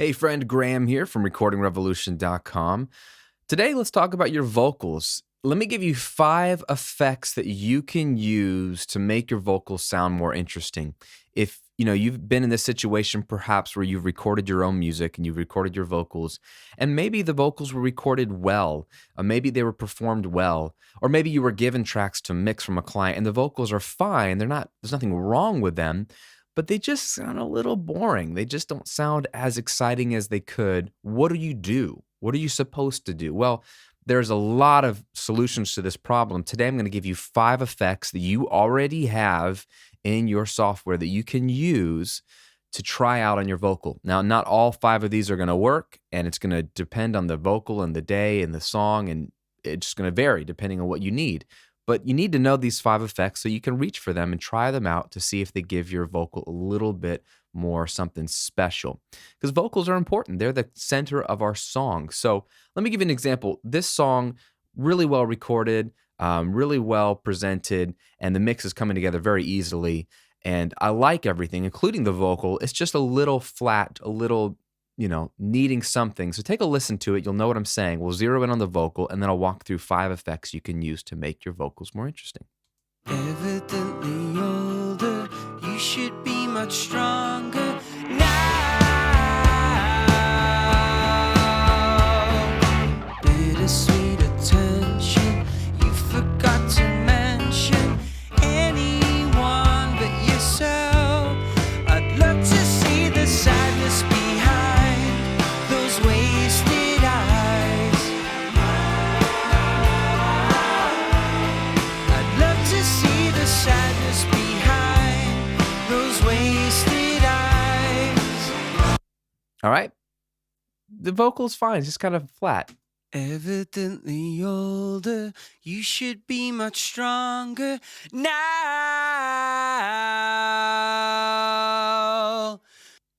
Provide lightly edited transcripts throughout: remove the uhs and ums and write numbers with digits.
Hey friend, Graham here from recordingrevolution.com. Today, let's talk about your vocals. Let me give you 5 effects that you can use to make your vocals sound more interesting. If you've been in this situation perhaps where you've recorded your own music and you've recorded your vocals, and maybe the vocals were recorded well, or maybe they were performed well, or maybe you were given tracks to mix from a client and the vocals are fine, there's nothing wrong with them, but they just sound a little boring. They just don't sound as exciting as they could. What do you do? What are you supposed to do? Well, there's a lot of solutions to this problem. Today, I'm going to give you 5 effects that you already have in your software that you can use to try out on your vocal. Now, not all 5 of these are going to work, and it's going to depend on the vocal and the day and the song, and it's just going to vary depending on what you need. But you need to know these 5 effects so you can reach for them and try them out to see if they give your vocal a little bit more something special. Because vocals are important. They're the center of our song. So let me give you an example. This song, really well recorded, really well presented, and the mix is coming together very easily. And I like everything, including the vocal. It's just a little flat, a little needing something. So take a listen to it. You'll know what I'm saying. We'll zero in on the vocal, and then I'll walk through 5 effects you can use to make your vocals more interesting. Evidently older, you should be much stronger now. Bittersweet attention, you forgot to mention anyone but yourself. I'd love to see the sadness behind those wasted eyes. I'd love to see the sadness behind those wasted eyes. All right? The vocal's fine. It's just kind of flat. Evidently older, you should be much stronger now.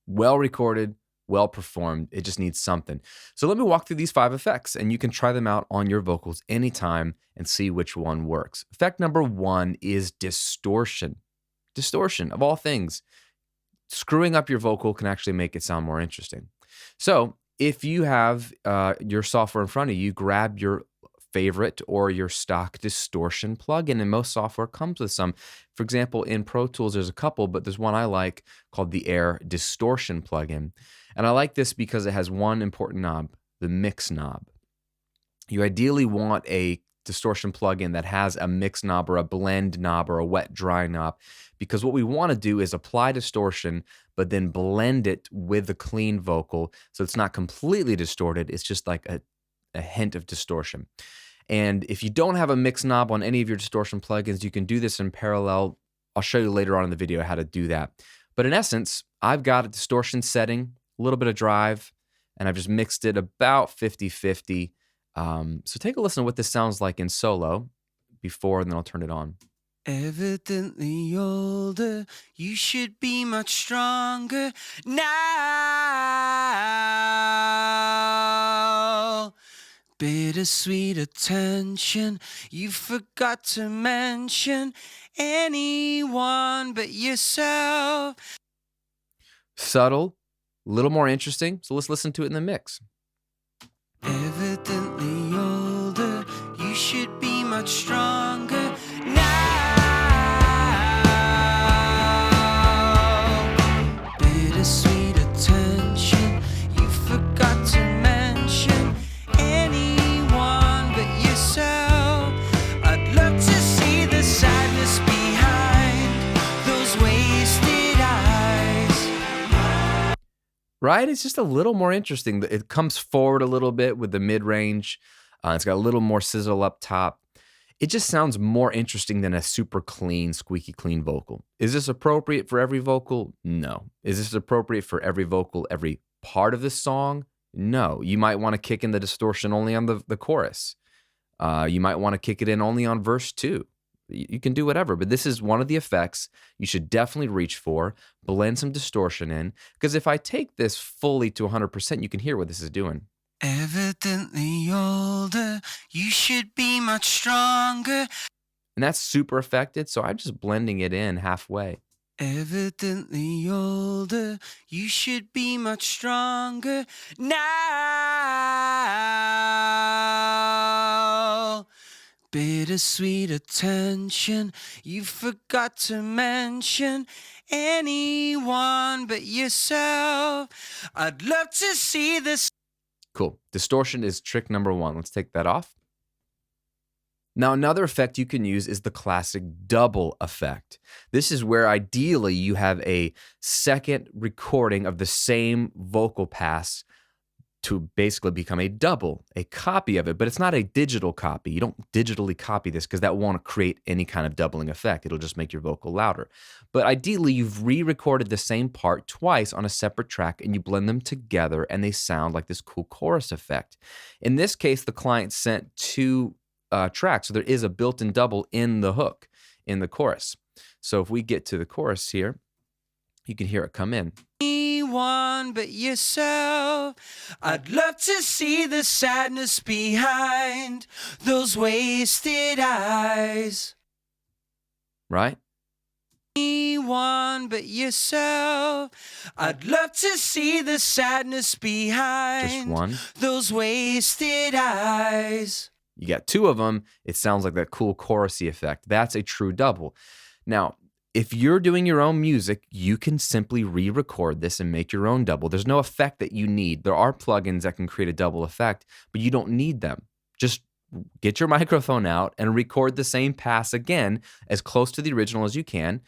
Well recorded, well performed. It just needs something. So let me walk through these 5 effects, and you can try them out on your vocals anytime and see which one works. Effect number 1 is distortion. Distortion, of all things. Screwing up your vocal can actually make it sound more interesting. So if you have your software in front of you, grab your favorite or your stock distortion plugin, and most software comes with some. For example, in Pro Tools, there's a couple, but there's one I like called the Air Distortion plugin. And I like this because it has one important knob, the mix knob. You ideally want a distortion plugin that has a mix knob or a blend knob or a wet dry knob, because what we want to do is apply distortion but then blend it with the clean vocal so it's not completely distorted. It's just like a hint of distortion. And if you don't have a mix knob on any of your distortion plugins, you can do this in parallel. I'll show you later on in the video how to do that. But in essence, I've got a distortion setting, a little bit of drive, and I've just mixed it about 50-50. So take a listen to what this sounds like in solo before, and then I'll turn it on. Evidently older, you should be much stronger now. Bittersweet attention, you forgot to mention anyone but yourself. Subtle, a little more interesting. So let's listen to it in the mix. Evidently older, you should be much stronger now. Bittersweet attention, you forgot to mention anyone but yourself. I'd love to see the sadness behind those wasted eyes. Right? It's just a little more interesting. It comes forward a little bit with the mid-range. It's got a little more sizzle up top. It just sounds more interesting than a super clean, squeaky clean vocal. Is this appropriate for every vocal? No. Is this appropriate for every vocal, every part of the song? No. You might want to kick in the distortion only on the chorus. You might want to kick it in only on verse 2. You can do whatever, but this is one of the effects you should definitely reach for. Blend some distortion in, because if I take this fully to 100%, you can hear what this is doing. Evidently older, you should be much stronger. And that's super affected, so I'm just blending it in halfway. Evidently older, you should be much stronger now. Bittersweet attention, you forgot to mention anyone but yourself. I'd love to see this. Cool. Distortion is trick number one. Let's take that off. Now, another effect you can use is the classic double effect. This is where ideally you have a second recording of the same vocal pass to basically become a double, a copy of it, but it's not a digital copy. You don't digitally copy this because that won't create any kind of doubling effect. It'll just make your vocal louder. But ideally, you've re-recorded the same part twice on a separate track and you blend them together and they sound like this cool chorus effect. In this case, the client sent two tracks, so there is a built-in double in the hook, in the chorus. So if we get to the chorus here, you can hear it come in. Anyone but yourself. I'd love to see the sadness behind those wasted eyes. Right? Anyone but yourself. I'd love to see the sadness behind Just one. those wasted eyes. You got two of them, it sounds like that cool chorusy effect. That's a true double. Now, if you're doing your own music, you can simply re-record this and make your own double. There's no effect that you need. There are plugins that can create a double effect, but you don't need them. Just get your microphone out and record the same pass again, as close to the original as you can,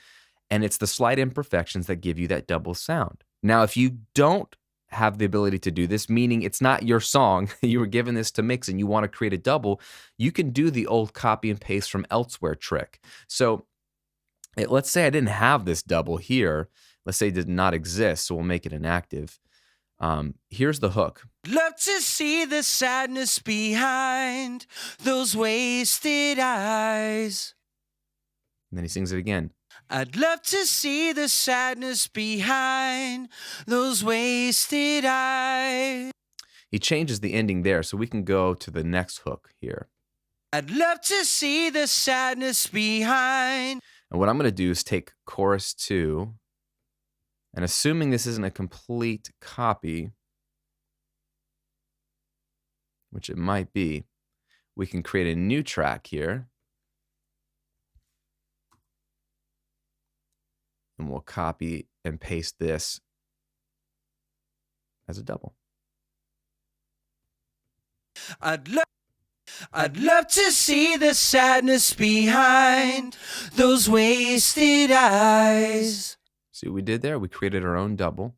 and it's the slight imperfections that give you that double sound. Now, if you don't have the ability to do this, meaning it's not your song, you were given this to mix and you want to create a double, you can do the old copy and paste from elsewhere trick. So let's say I didn't have this double here. Let's say it did not exist, so we'll make it inactive. Here's the hook. Love to see the sadness behind those wasted eyes. And then he sings it again. I'd love to see the sadness behind those wasted eyes. He changes the ending there, so we can go to the next hook here. I'd love to see the sadness behind. And what I'm going to do is take chorus 2, and assuming this isn't a complete copy, which it might be, we can create a new track here. And we'll copy and paste this as a double. I'd love to see the sadness behind those wasted eyes. See what we did there? We created our own double.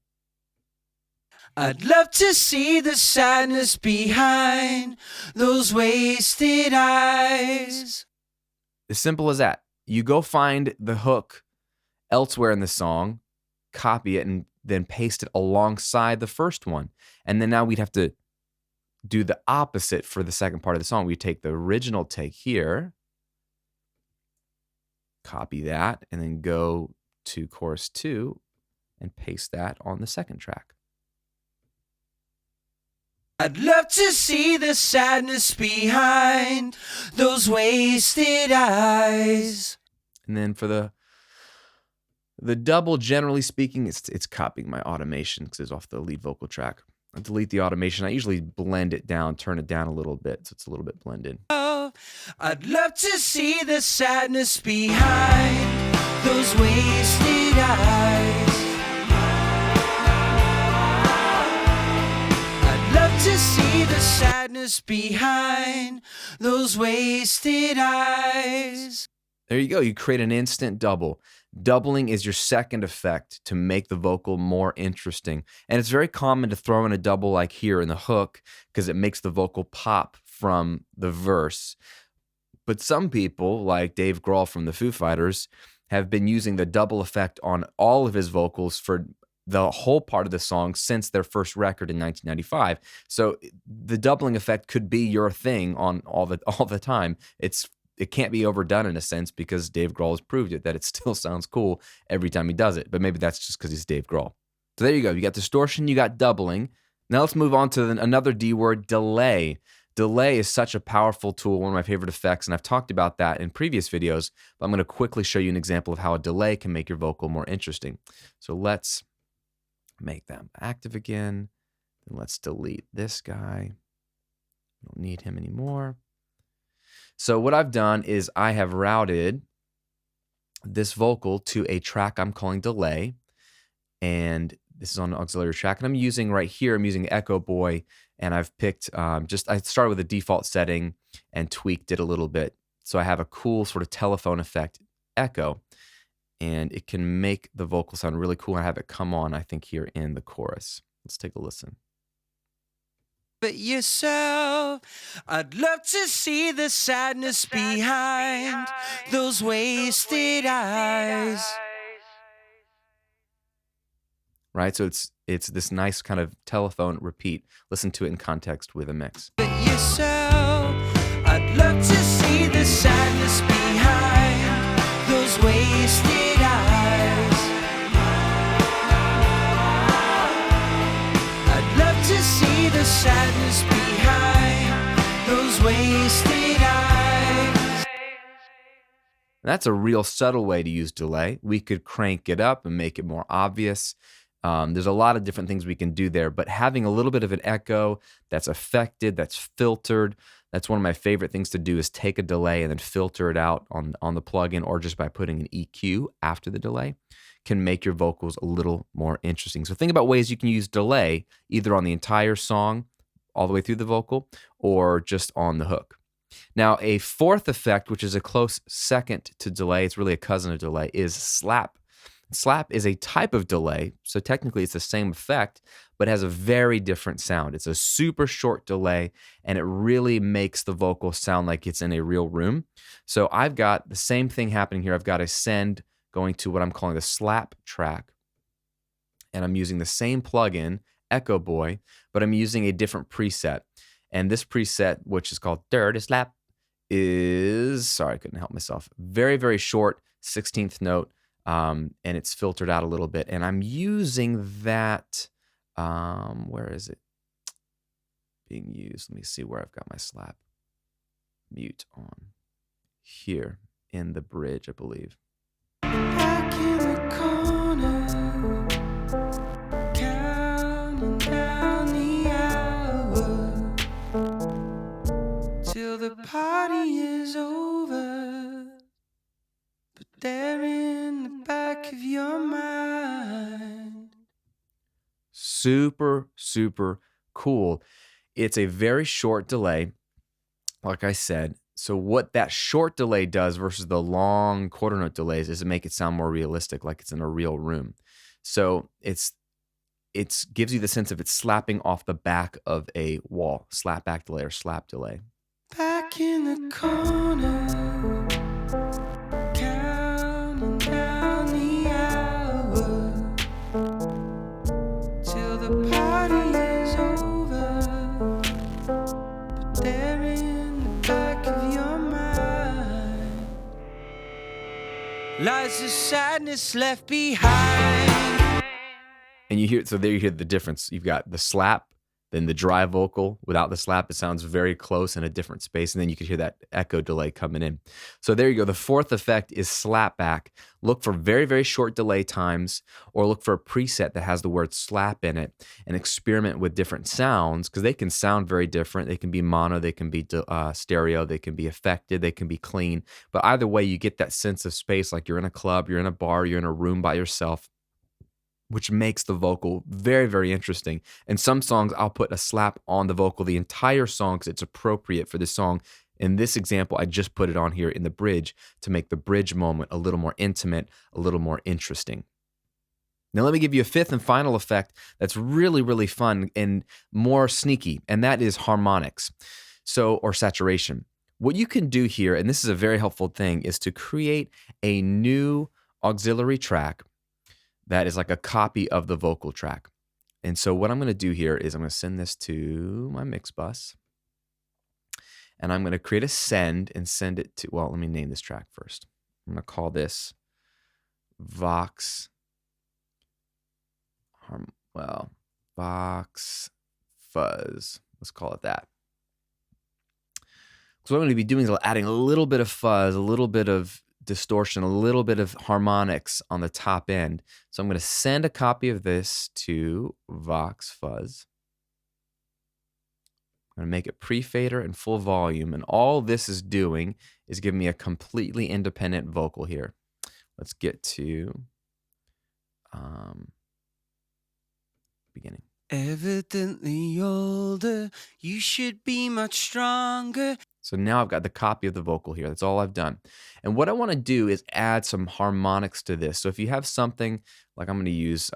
I'd love to see the sadness behind those wasted eyes. As simple as that. You go find the hook elsewhere in the song, copy it, and then paste it alongside the first one. And then now we'd have to do the opposite for the second part of the song. We take the original take here, copy that, and then go to chorus 2 and paste that on the second track. I'd love to see the sadness behind those wasted eyes. And then for the double, generally speaking, it's copying my automation because it's off the lead vocal track. I delete the automation. I usually blend it down, turn it down a little bit so it's a little bit blended. Oh, I'd love to see the sadness behind those wasted eyes. I'd love to see the sadness behind those wasted eyes. There you go. You create an instant double. Doubling is your second effect to make the vocal more interesting. And it's very common to throw in a double like here in the hook because it makes the vocal pop from the verse. But some people, like Dave Grohl from the Foo Fighters, have been using the double effect on all of his vocals for the whole part of the song since their first record in 1995. So the doubling effect could be your thing on all the time. It can't be overdone in a sense because Dave Grohl has proved it that it still sounds cool every time he does it. But maybe that's just because he's Dave Grohl. So there you go. You got distortion, you got doubling. Now let's move on to another D word, delay. Delay is such a powerful tool, one of my favorite effects, and I've talked about that in previous videos, but I'm going to quickly show you an example of how a delay can make your vocal more interesting. So let's make that active again, and let's delete this guy. Don't need him anymore. So what I've done is I have routed this vocal to a track I'm calling delay, and this is on an auxiliary track, and I'm using right here, I'm using Echo Boy, and I've picked I started with a default setting and tweaked it a little bit. So I have a cool sort of telephone effect echo, and it can make the vocal sound really cool. I have it come on, I think, here in the chorus. Let's take a listen. But yourself, I'd love to see the sadness behind those wasted eyes. Right, so it's this nice kind of telephone repeat. Listen to it in context with a mix. But yourself, I'd love to see the sadness behind those wasted eyes. I'd love to see the sadness behind those wasted eyes. That's a real subtle way to use delay. We could crank it up and make it more obvious. There's a lot of different things we can do there, but having a little bit of an echo that's affected, that's filtered, that's one of my favorite things to do is take a delay and then filter it out on the plugin, or just by putting an EQ after the delay can make your vocals a little more interesting. So think about ways you can use delay either on the entire song all the way through the vocal or just on the hook. Now, a fourth effect, which is a close second to delay, it's really a cousin of delay, is slap. Slap is a type of delay, so technically it's the same effect, but has a very different sound. It's a super short delay, and it really makes the vocal sound like it's in a real room. So I've got the same thing happening here. I've got a send going to what I'm calling the slap track, and I'm using the same plugin, Echo Boy, but I'm using a different preset. And this preset, which is called Dirty Slap, is, sorry, I couldn't help myself, very, very short, 16th note. And it's filtered out a little bit. And I'm using that, where is it being used? Let me see where I've got my slap mute on. Here in the bridge, I believe. Back in the corner, counting down the hours till the party is over. But they're in the back of your mind. Super, super cool. It's a very short delay, like I said. So what that short delay does versus the long quarter note delays is to make it sound more realistic, like it's in a real room. So it gives you the sense of it's slapping off the back of a wall, slap back delay or slap delay. Back in the corner, counting down the hours till the party is over. But they're in the back of your mind. Lies of sadness left behind. And you hear, so there you hear the difference. You've got the slap, then the dry vocal. Without the slap, it sounds very close in a different space. And then you could hear that echo delay coming in. So there you go. The fourth effect is slap back. Look for very, very short delay times, or look for a preset that has the word slap in it, and experiment with different sounds, because they can sound very different. They can be mono, they can be stereo, they can be affected, they can be clean. But either way, you get that sense of space, like you're in a club, you're in a bar, you're in a room by yourself, which makes the vocal very, very interesting. And some songs, I'll put a slap on the vocal the entire song because it's appropriate for this song. In this example, I just put it on here in the bridge to make the bridge moment a little more intimate, a little more interesting. Now, let me give you a fifth and final effect that's really, really fun and more sneaky, and that is harmonics, or saturation. What you can do here, and this is a very helpful thing, is to create a new auxiliary track that is like a copy of the vocal track. And so what I'm going to do here is I'm going to send this to my mix bus. And I'm going to create a send and send it to, well, let me name this track first. I'm going to call this Vox Fuzz. Let's call it that. So what I'm going to be doing is adding a little bit of fuzz, a little bit of distortion, a little bit of harmonics on the top end. So I'm going to send a copy of this to Vox Fuzz. I'm going to make it pre-fader and full volume. And all this is doing is giving me a completely independent vocal here. Let's get to beginning. Evidently older, you should be much stronger. So now I've got the copy of the vocal here. That's all I've done. And what I want to do is add some harmonics to this. So if you have something like, I'm going to use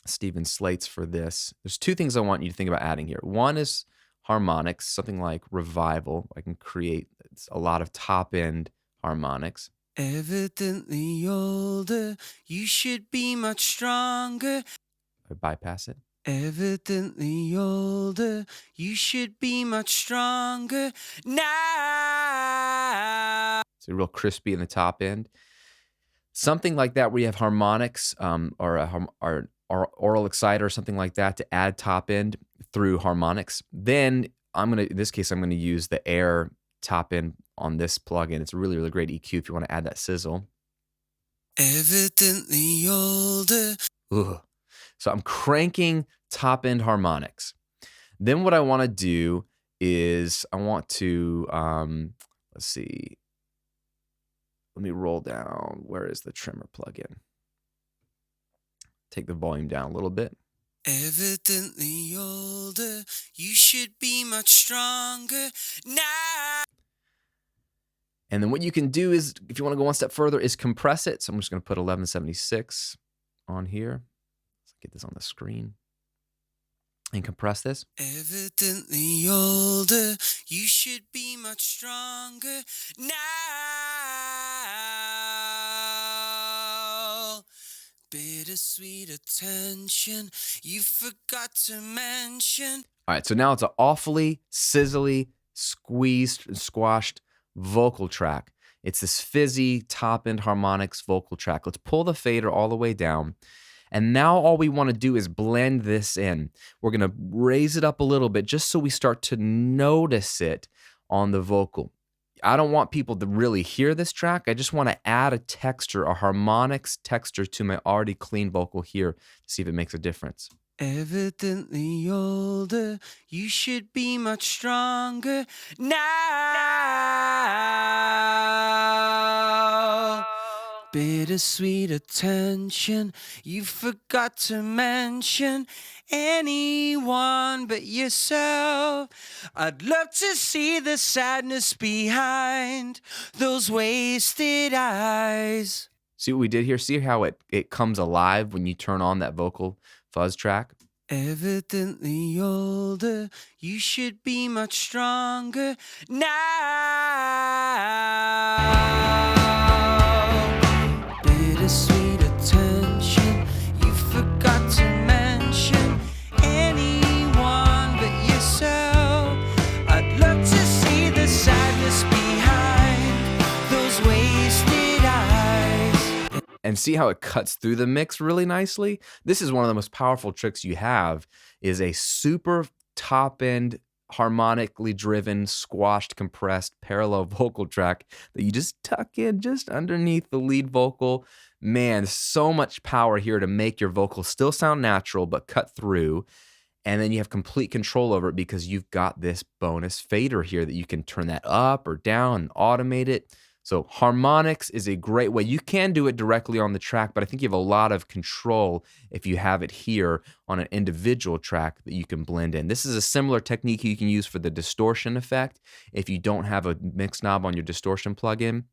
Stephen Slate's for this. There's two things I want you to think about adding here. One is harmonics, something like Revival. I can create a lot of top end harmonics. Evidently older, you should be much stronger. I bypass it. Evidently older, you should be much stronger now. It's real crispy in the top end. Something like that where you have harmonics or oral exciter or something like that to add top end through harmonics. Then in this case, I'm going to use the Air top end on this plugin. It's a really, really great EQ if you want to add that sizzle. Evidently older. Ugh. So I'm cranking top end harmonics. Then what I want to do is I want to, let's see. Let me roll down. Where is the trimmer plugin? Take the volume down a little bit. Evidently older, you should be much stronger now. And then what you can do is, if you want to go one step further, is compress it. So I'm just going to put 1176 on here. Let's get this on the screen. And compress this. Evidently older, you should be much stronger now. Bittersweet attention, you forgot to mention. All right, so now it's an awfully sizzly, squeezed, and squashed vocal track. It's this fizzy top-end harmonics vocal track. Let's pull the fader all the way down. And now all we want to do is blend this in. We're going to raise it up a little bit just so we start to notice it on the vocal. I don't want people to really hear this track. I just want to add a texture, a harmonics texture to my already clean vocal here to see if it makes a difference. Evidently older, you should be much stronger now. Bittersweet attention, you forgot to mention anyone but yourself. I'd love to see the sadness behind those wasted eyes. See what we did here? See how it comes alive when you turn on that vocal fuzz track? Evidently older, you should be much stronger now. Bittersweet attention, you forgot to mention anyone but yourself. I'd love to see the sadness behind those wasted eyes. And see how it cuts through the mix really nicely? This is one of the most powerful tricks you have, is a super top-end, harmonically driven, squashed, compressed, parallel vocal track that you just tuck in just underneath the lead vocal. Man, so much power here to make your vocal still sound natural, but cut through. And then you have complete control over it because you've got this bonus fader here that you can turn that up or down and automate it. So harmonics is a great way. You can do it directly on the track, but I think you have a lot of control if you have it here on an individual track that you can blend in. This is a similar technique you can use for the distortion effect if you don't have a mix knob on your distortion plugin.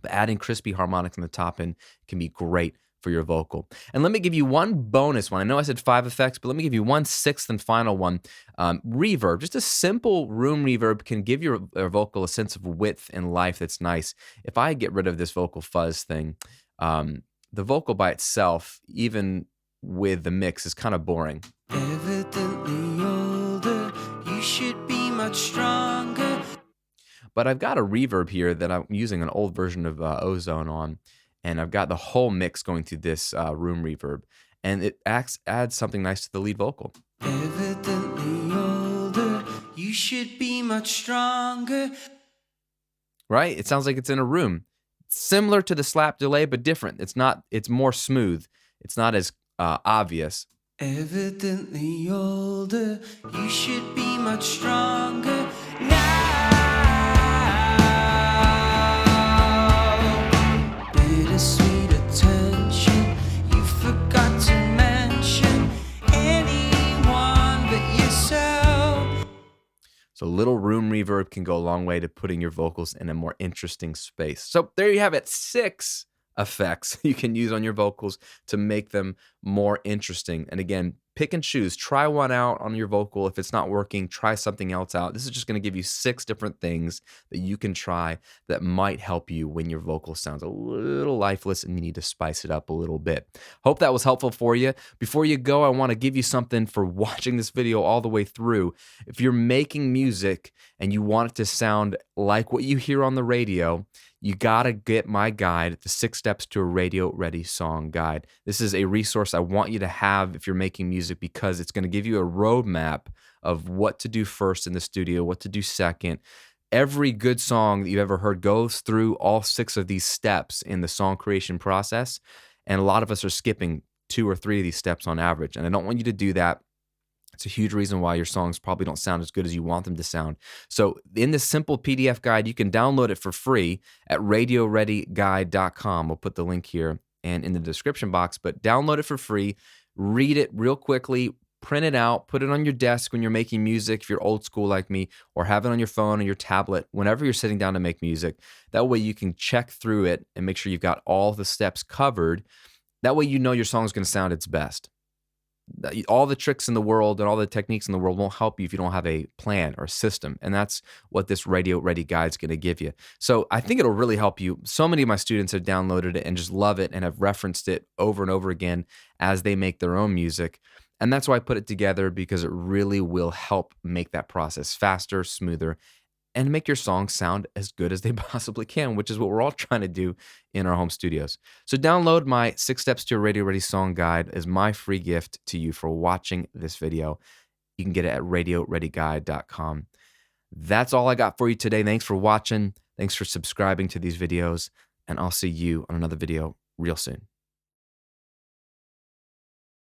But adding crispy harmonics on the top end can be great for your vocal. And let me give you one bonus one. I know I said 5 effects, but let me give you one sixth and final one. Reverb, just a simple room reverb can give your vocal a sense of width and life that's nice. If I get rid of this vocal fuzz thing, the vocal by itself, even with the mix, is kind of boring. Evidently older, you should be much stronger. But I've got a reverb here that I'm using an old version of Ozone on, and I've got the whole mix going through this room reverb, and it adds something nice to the lead vocal. Evidently older, you You should be much stronger. Right? It sounds like it's in a room. Similar to the slap delay, but different. It's more smooth. It's not as obvious. Evidently older, you should be much stronger now. Bittersweet attention, you forgot to mention anyone but yourself. So a little room reverb can go a long way to putting your vocals in a more interesting space. So there you have it, 6 effects you can use on your vocals to make them more interesting. And again, pick and choose. Try one out on your vocal. If it's not working, try something else out. This is just going to give you 6 different things that you can try that might help you when your vocal sounds a little lifeless and you need to spice it up a little bit. Hope that was helpful for you. Before you go, I want to give you something for watching this video all the way through. If you're making music and you want it to sound like what you hear on the radio, you gotta get my guide, the 6 Steps to a Radio Ready Song Guide. This is a resource I want you to have if you're making music because it's gonna give you a roadmap of what to do first in the studio, what to do second. Every good song that you've ever heard goes through all 6 of these steps in the song creation process, and a lot of us are skipping 2 or 3 of these steps on average, and I don't want you to do that. It's a huge reason why your songs probably don't sound as good as you want them to sound. So in this simple PDF guide, you can download it for free at radioreadyguide.com. We'll put the link here and in the description box, but download it for free, read it real quickly, print it out, put it on your desk when you're making music, if you're old school like me, or have it on your phone or your tablet whenever you're sitting down to make music. That way you can check through it and make sure you've got all the steps covered. That way you know your song's going to sound its best. All the tricks in the world and all the techniques in the world won't help you if you don't have a plan or a system. And that's what this Radio Ready Guide is going to give you. So I think it'll really help you. So many of my students have downloaded it and just love it and have referenced it over and over again as they make their own music. And that's why I put it together, because it really will help make that process faster, smoother, and make your songs sound as good as they possibly can, which is what we're all trying to do in our home studios. So download my 6 Steps to a Radio Ready Song Guide as my free gift to you for watching this video. You can get it at radioreadyguide.com. That's all I got for you today. Thanks for watching. Thanks for subscribing to these videos, and I'll see you on another video real soon.